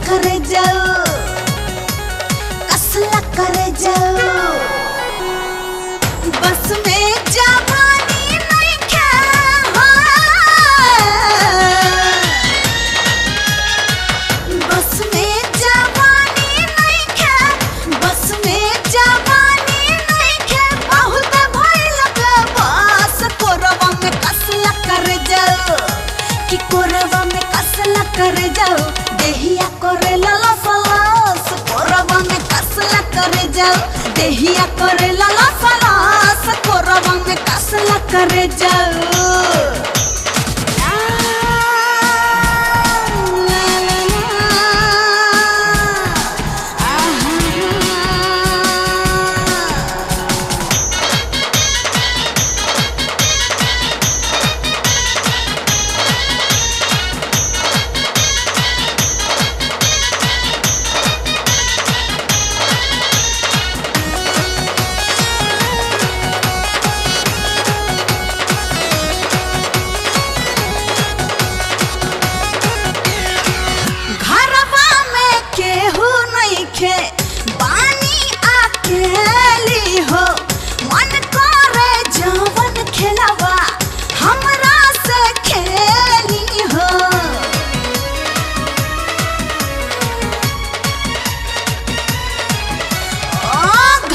करे जाओ, कसला करे जाओ, बस में जवानी नहीं क्या बस में जवानी नहीं क्या, बस में जवानी नहीं क्या, बहुत भइल बस कोरवा में कसला करे जाओ, कि कोरवा में कसला करे जाओ, देहिया करे लाला सलास, कोरवा में कसला करे जाओ, देहिया करे लाला सलास, कोरवा में कसला करे जाओ। बानी अकेली हो, मन करे जवन खेलवा हमरा से खेली हो,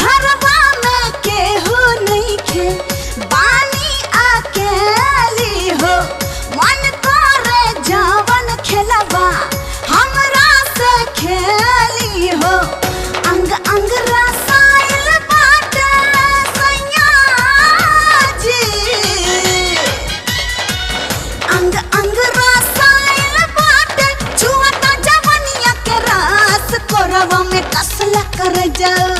घरवा में केहू नहीं खे, बानी अकेली हो, मन करे जवन खेलवा हमरा से खेली हो, अंग अंग रसायल बाटे सैया जी, अंग अंग रसायल बाटे, छुआता जवनिया के रस, कोरवा में कसला कर जाओ,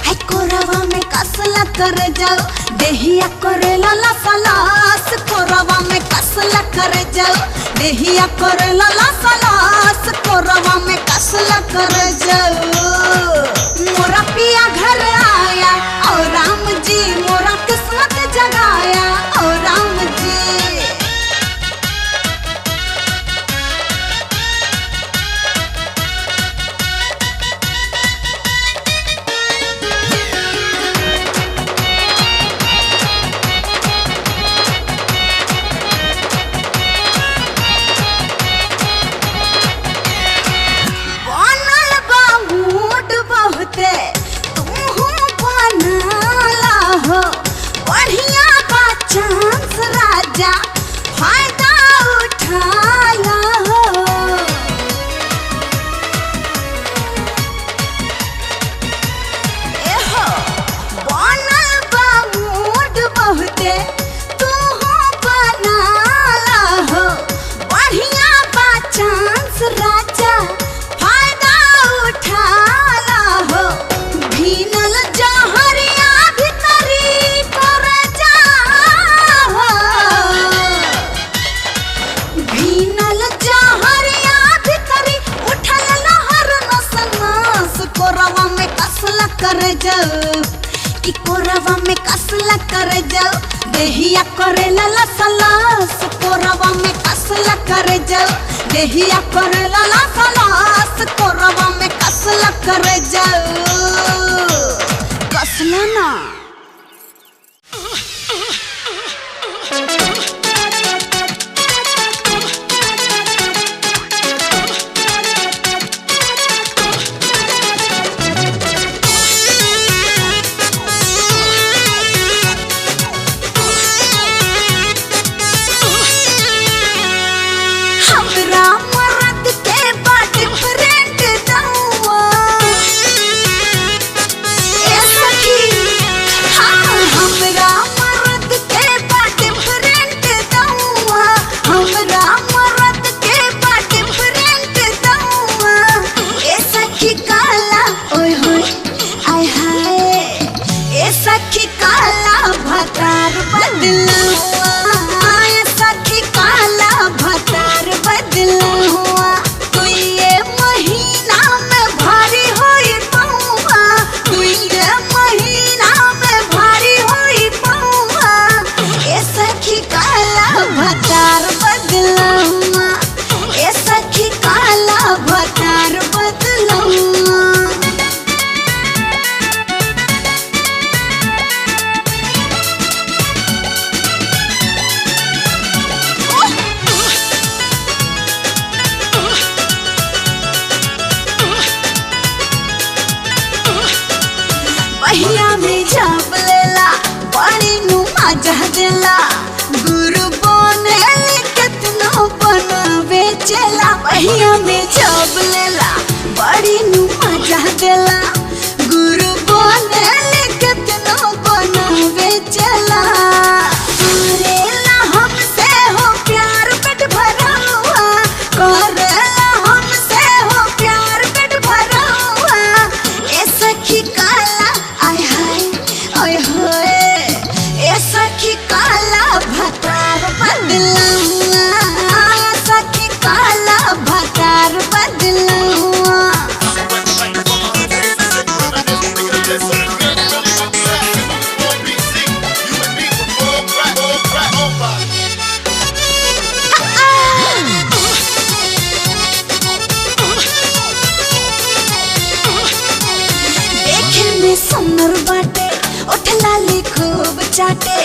है कोरवा में कसला कर जाओ, देहिया करे लाला सलास, कोरवा में कसला कर जाओ, देहिया करे लाला सलास, कोरवा में कसला कर जाओ। मोरा पिया घर आया और राम जी मोरा किस्मत जगाया और राम जी, बढ़िया बा चांस राजा, फायदा उठाया हो, एहो बनल बा मूड बहुते, तू बनाला हो, बढ़िया बा चांस राजा, फायदा उठाला हो, भीनल जहरिया कर जाओ, कि कोरवा में कसला कर जाओ, देहिया करे लाला सलास, कोरवा में कसला कर जाओ, देहिया करे लाला सलास, कोरवा में कसला कर जाओ, कसला ना। मरद के बाट फ्रेंड दौआ, ए सखी बदला हुआ, सखी काला भतार बदला हुआ। तू ये महीना में भारी होई पौआ, तू ये महीना में भारी होई पौआ। ए सखी काला भतार बदला हुआ, ए सखी काला भतार बदला हुआ। पहिया में जब लेला बड़ी नु मजा देला, गुरु बनेली केतनो बनावे चला। पहिया में जब लेला बड़ी नु मजा देला, गुरु बनेली केतनो बनावे चला। करेला हमसे हो प्यार पेट भरा हुआ, करेला हमसे हो प्यार पेट भरा हुआ। ए सखी काला आय हाय ओए होए, ए सखी काला भतार बदला हुआ, सखी काला भतार बदला हुआ। देखे में सुंदर बाटे, ओठ लाली खूब चाटे,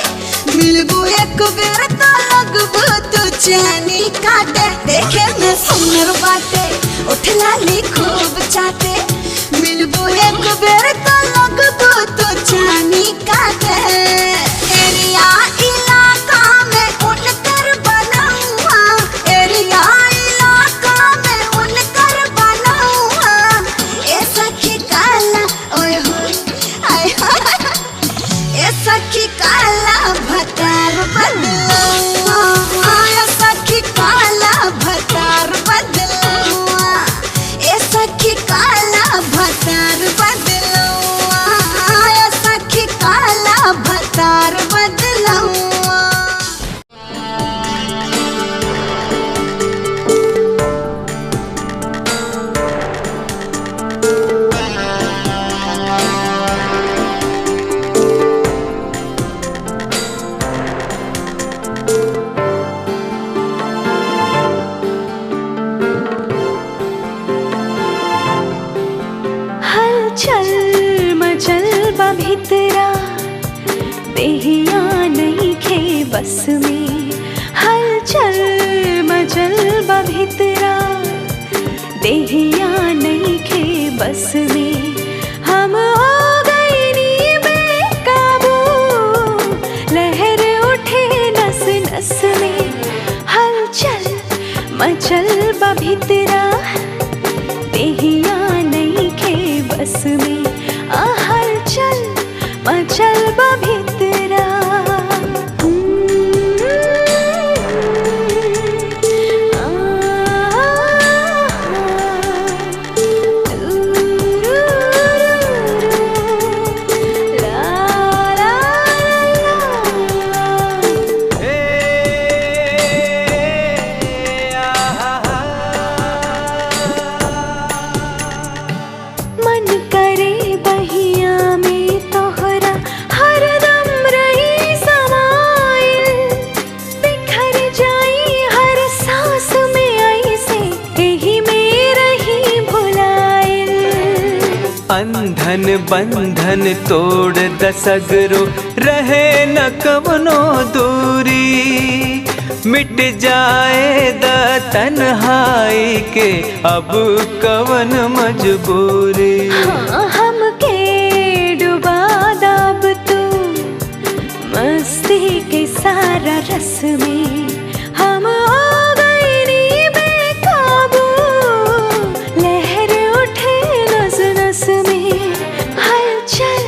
मिलबू एक बेर तो लगबू तू चैनी काटे। देखे में सुंदर बाटे, ओठ लाली खूब चाटे, मिलबू एक बेर तो लगबू तू चैनी काटे। एरिया इलाका में उनकर बना हुआ, एरिया इलाका में उनकर बना हुआ। ए सखी काला ओए होए आय हाय, ए सखी काला भतार बदला हुआ, सखी काला भतार बदला हुआ। ए सखी काला भतार बदला हुआ, सखी काला भतार बदला हुआ। हलचल मचल बा भितरा, देहिया नहीं खे बस में। हलचल मचल बा भितरा, देहिया नहीं खे बस में। हम हो गए नी बेकाबू, लहर उठे नस नस में। हलचल मचल बा भितरा, देहिया नहीं खे बस में। हलचल मचल बा भितरा। मन करे बहिया में तोहरा हरदम रही समाइल, बिखर जाई हर सांस में ऐसे यही में रही भुलाइल। अंधन बंधन तोड़ दसगरो, रहे न कवनो दूरी। मिट जाए द तन्हाई के अब कवन मजबूरी। हाँ, हमके डुबा दाब तू मस्ती के सारा रस में। हम हो गए नी बेकाबू, लहर उठे नस नस में। हलचल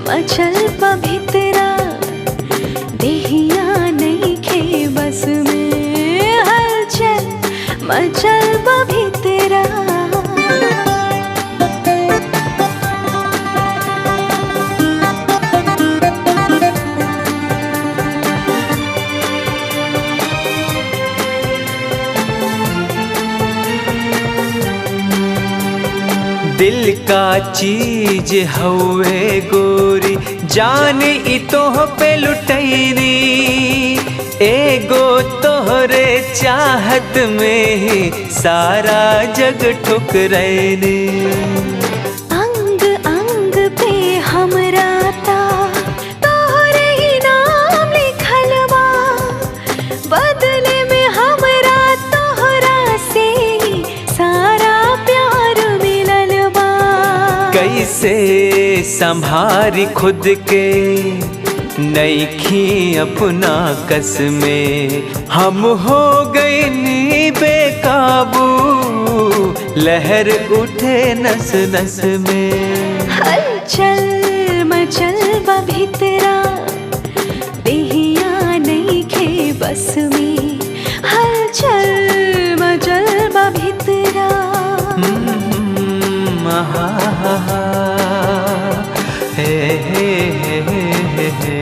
मचल बा भितरा, देहिया नहीं खे बस में। हलचल मचल बा भितरा। दिल का चीज हवे गोरी, जान ई तोह पे लुटैनी, एगो तोहरे चाहत में ही सारा जग ठुकरैनी। अंग अंग पे हमरा ता तोहरे ही नाम लिखल बा, बदले में हमरा तोहरा से सारा प्यार मिलल बा। कैसे संभारी खुद के नईखी अपना कस में, हम हो गए नी बेकाबू, लहर उठे नस नस में। हलचल मचल बा भीतरा देहिया नईखे बस में, हलचल मचल बा भीतरा। हे हे हे हे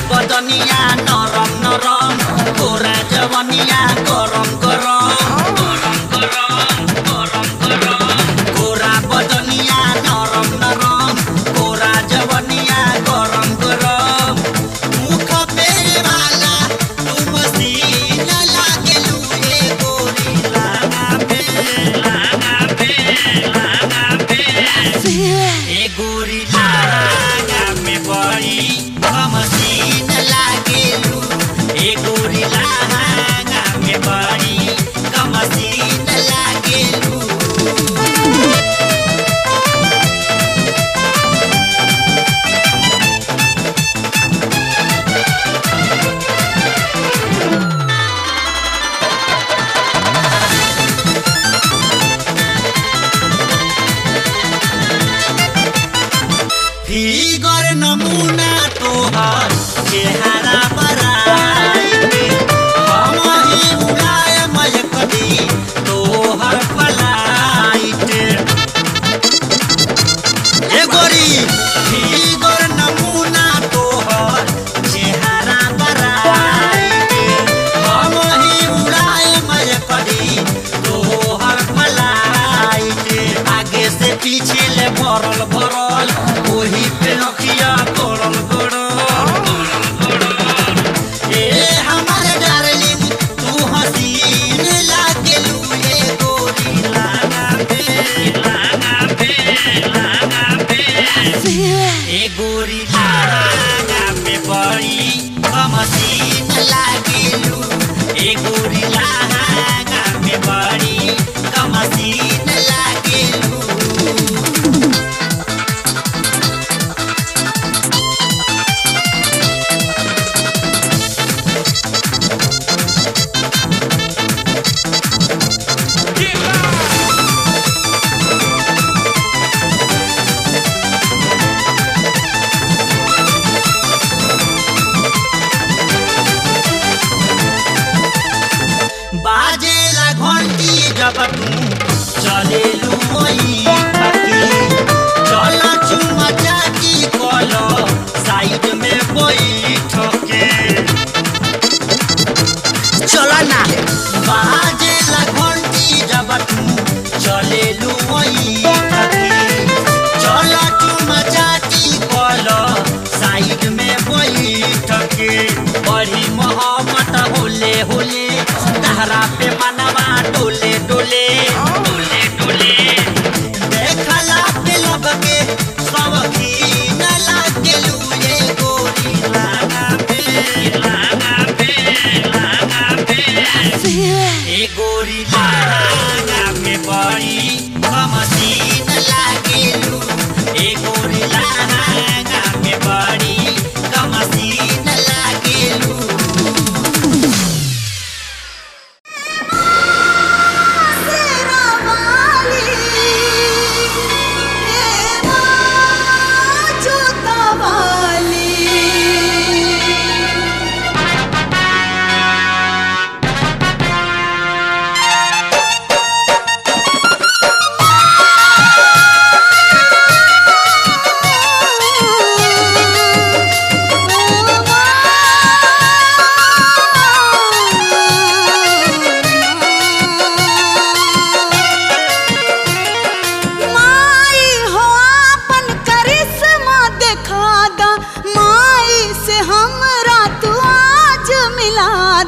बदनिया नरम नरम, गोरा जवनिया गरम गरम, गरम गरम गरम गरम। गोरा बदनिया नरम नरम, गोरा जवनिया गरम गरम। मुख पे वाला तू मसीन लागेलू ए गोरी, लागा पे लागा पे लागा पे ए गोरी, लागा में बड़ी मसीन लागेलू ए गोरी, लागा में बड़ी मसीन लागेलू। फिगर नमूना तोहर चेहरा बराई, हम ही उड़ाए मयकदी तोहर फ्लाइट। ए गोरी फिगर नमूना तोहर चेहरा बराई, हम ही उड़ाए मयकदी तोहर फ्लाइट। आगे से पीछे ले भरल भरल, ओही पे रखिया गड़ल गड़ल गड़ल। ए हमारे डार्लिंग तू हसीन लागेलू ए गोरी, लागा पे लागा पे लागा पे ए गोरी, लागा में बड़ी मसीन लागेलू ए गोरी, लागा में बड़ी मसीन लागेलू। बाजेला घंटी जब तू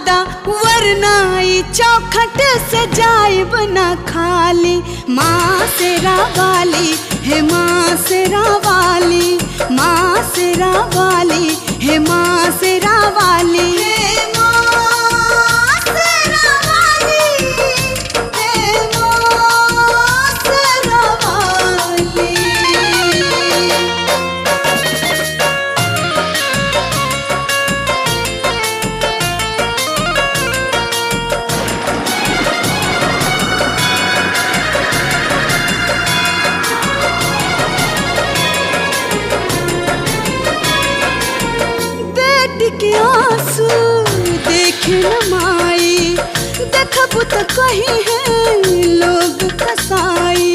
दा वरना ई चौखट से जाइब ना खाली। माँ शेरा वाली हे माँ शेरा वाली, माँ शेरा वाली हे माँ शेरा वाली, हे माँ शेरा वाली, हे माँ शेरा वाली। बेटी के आंसू देख न माई, देखबू तो कहीं है लोग कसाई।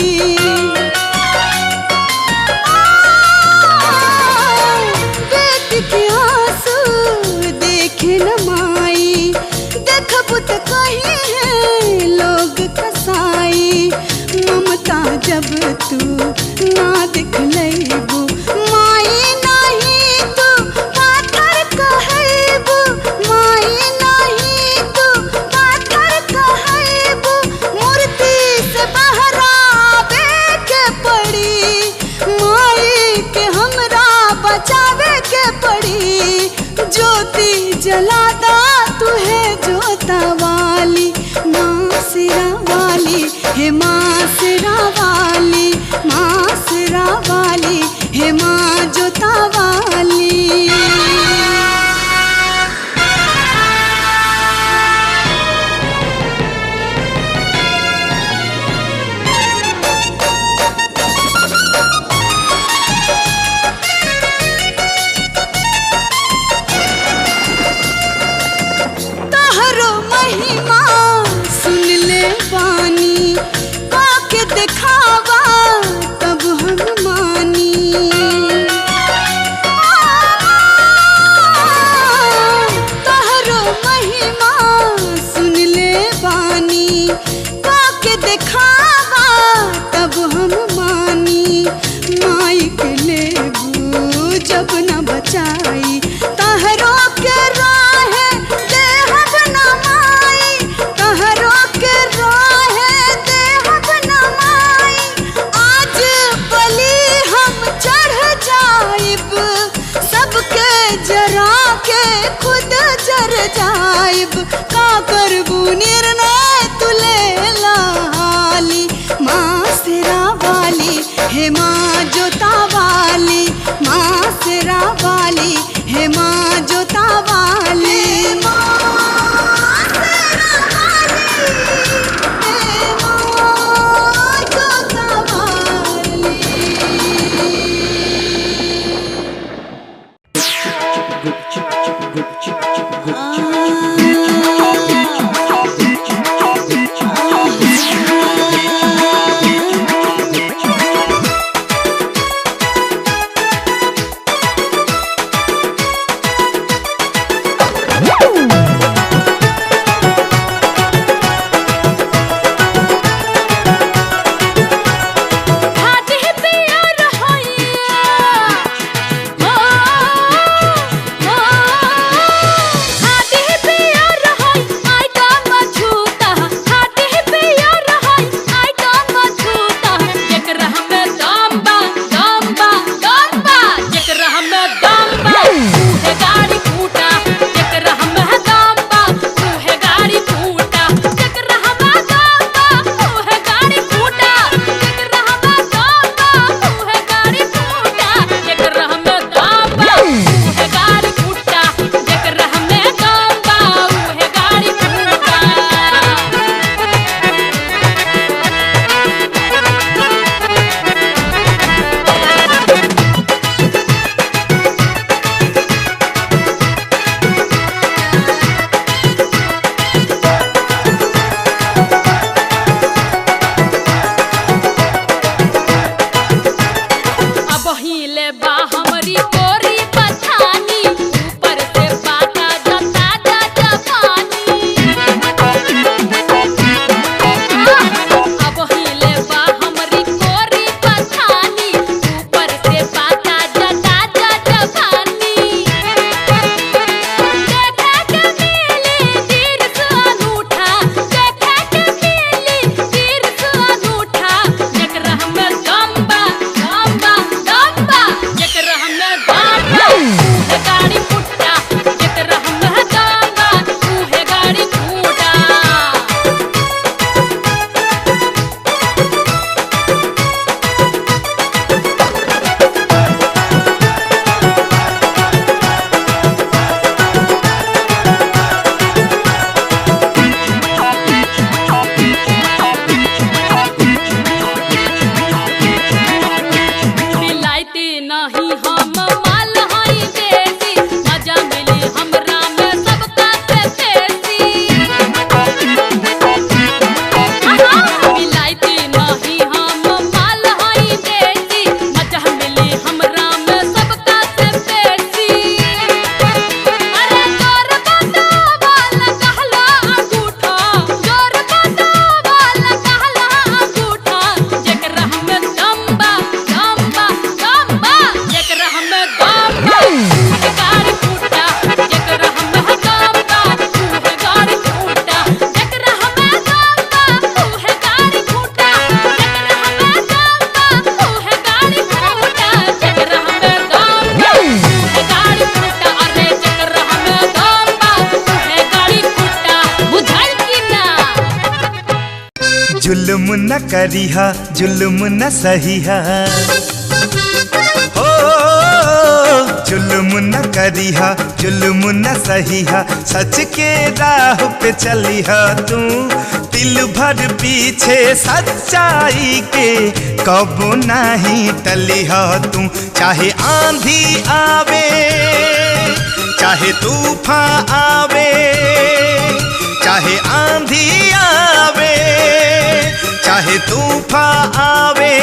बेटी के आंसू देख न माई, देखबू तो कहीं है लोग कसाई। ममता जब तू ना दिखलैबू, माई नहीं तू पाथर कहैबू, माई नहीं तू पाथर कहैबू। मूर्ति से बहरावे के पड़ी, माई के हमरा बचावे के पड़ी। ज्योति जलादा तुहे जोता वाली, माँ शेरा वाली हे माँ शेरा वाली, माँ शेरा वाली हे माँ जोता वाली। तोहरो महिमा सुन ले बानी, काके दिखावा तब हम मानी। तोहरो महिमा सुन ले बानी, काके दिखावा तब हम मानी। माई के लेबू जब न बचाई, तहरो के राहे देहब न माई, तहरो के राहे देहब न माई। आज बलि हम चढ़ जाइब, सबके जरा के खुद जर जाइब। का करबू निर्णय तुले लाली, माँ शेरा वाली हे माँ जोता वाली, माँ शेरा वाली हे माँ जोता वाली। माँ शेरा वाली हे माँ जोता वाली। माल हई देसी मजा मिली हमरा में सबका से बेसी मिलाइती नहीं हम माल हई देसी मजा मिली हमरा में सबका से बेसी अरे जोर बता वाला कहला अंगूठा जोर बता वाला कहला अंगूठा जेकरा हमें गंबा गंबा गंबा जेकरा हमें गंबा उहे गाड़ी फूटा जेकरा हमें गंबा उहे गाड़ी फूटा जेकरा हमें गंबा उहे गाड़ी फूटा जेकरा हमें गंबा उहे गाड़ी फूटा जेकरा हमें गंबा उहे गाड़ी फूटा अरे जेकरा हमें गंबा उहे गाड़ी फूटा बुझाइल कि ना जुल्म न करिहा जुल्म न सहिहा हो जुल्म न करिहा जुल्म न सहिहा सच के राह पे चलिहा तू दिल भर पीछे सच्चाई के कबो नहीं टलिहा तू चाहे आंधी आवे चाहे तूफान आवे चाहे आंधी आवे चाहे तूफान आवे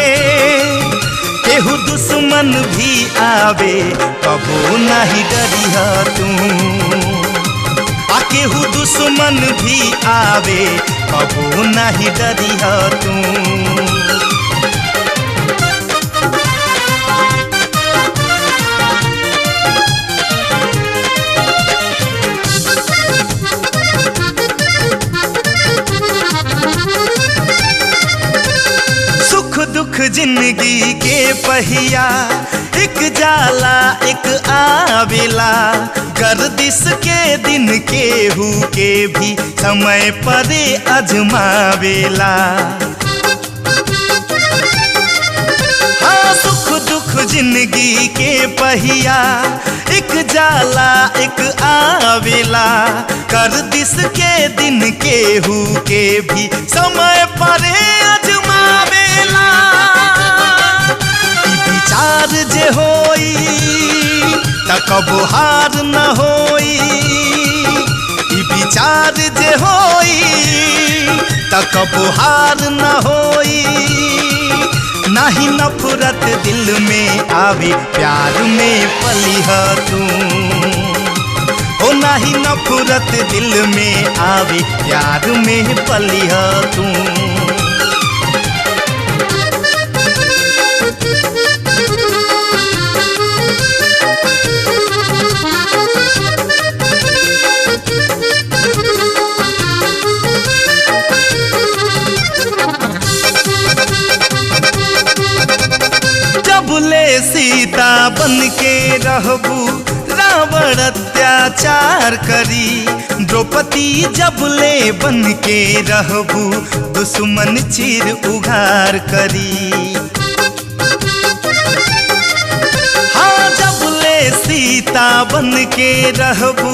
केहू दुश्मन भी आवे कबो नहीं डरिहा तू आ केहू दुश्मन भी आवे कबो नहीं डरिहा तू सुख दुख जिंदगी के पहिया एक जाला एक आवेला गर्दिश के दिन केहू के भी समय पर अजमावेला हाँ सुख दुख जिंदगी के पहिया एक जाला एक आवेला गर्दिश के दिन केहू के भी समय पर अजमावेला ई विचार जे होई त कबो हार न होई ई विचार जे होई त कबो हार न होई नहीं नफरत दिल में आवे प्यार में पलिहा तू ओ नहीं नफरत दिल में आवे प्यार में पलिहा तू जबले सीता बन के रहबू रावण अत्याचार करी द्रौपदी जबले बन के रहबू दुश्मन चीर उघार करी हाँ जबले सीता बन के रहबू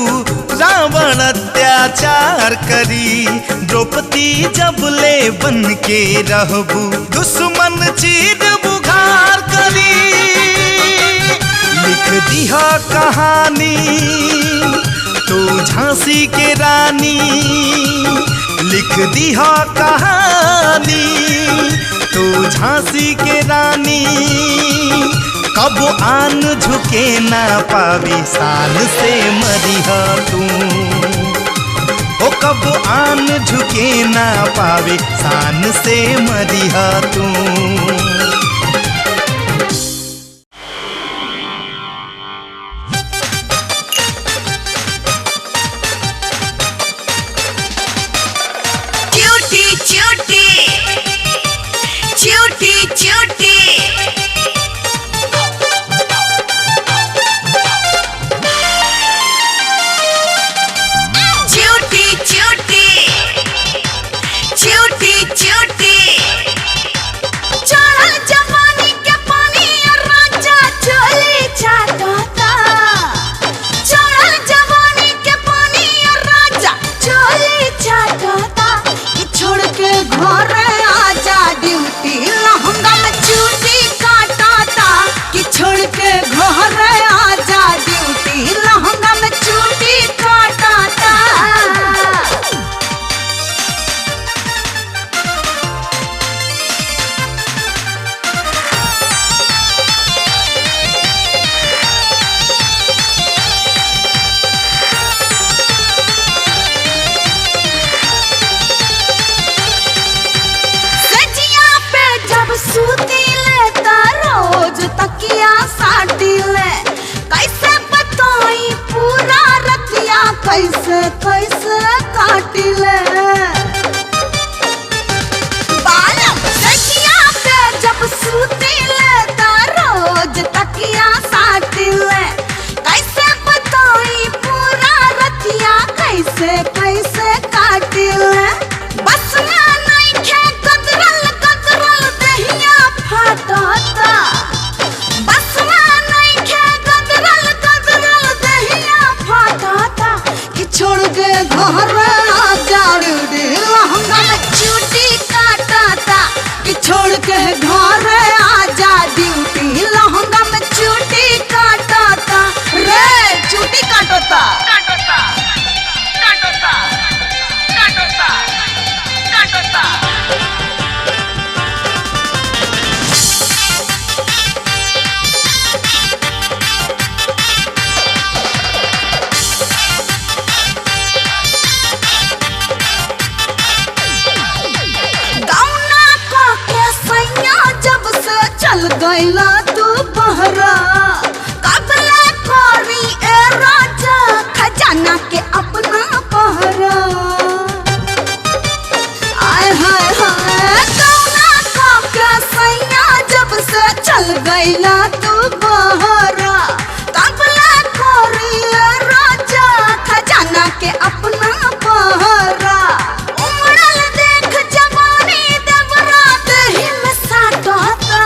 रावण अत्याचार करी द्रौपदी जबले बन के रहबू दुश्मन चीर बुघार करी लिख दिहा कहानी तू झांसी के रानी लिख दिहा कहानी तू झांसी के रानी कब आन झुके ना पावी शान से मरिहा तू ओ कब आन झुके ना पावे शान से मरिहा तू चढ़ल काटता गौना का के सैया जब से चल गईला तू बहरा कबला कोरी ए राजा खजाना के अपना पहरा आय हाय हाय गौना का के सैया जब से चल गईला तू बहरा कबला कोरी ए राजा खजाना के अपना पहरा उमड़ल देख जवानी देवरा देहि में साटता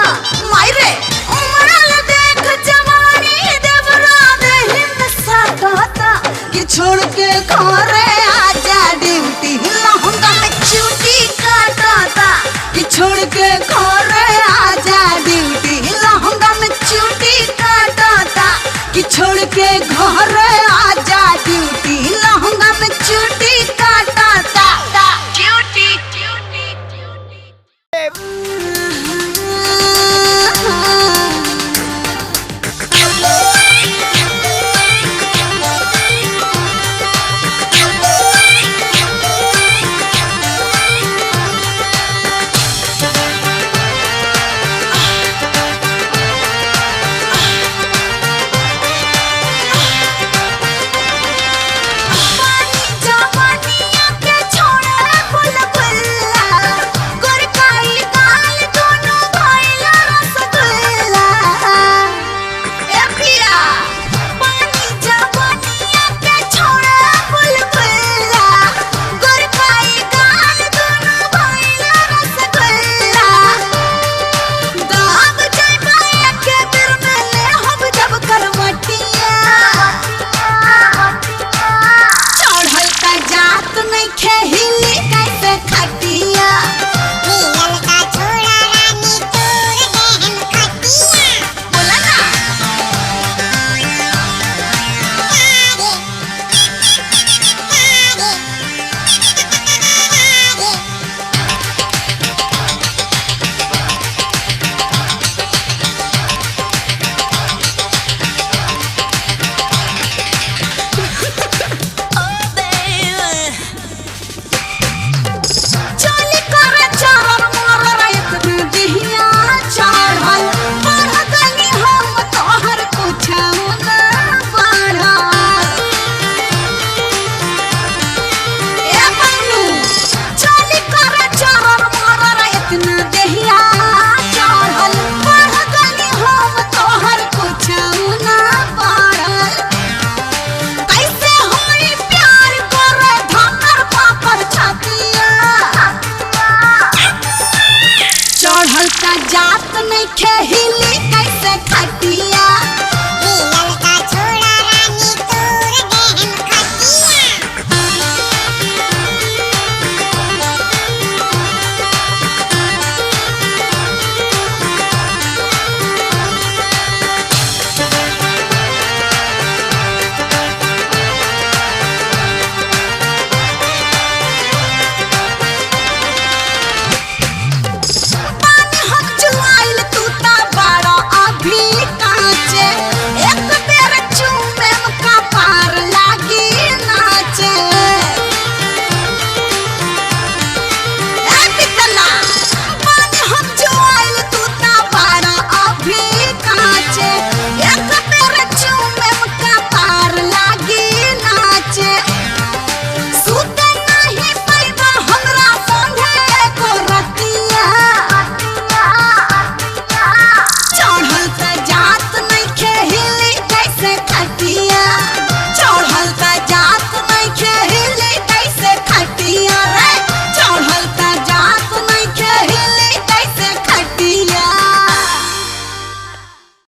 मायरे उमड़ल देख जवानी देवरा देहि में साटता कि छोड़ के घरे आजा ड्यूटी लहंगा में चूटी काटता कि छोड़ के घरे आजा ड्यूटी लहंगा में चूटी काटता कि छोड़ के घर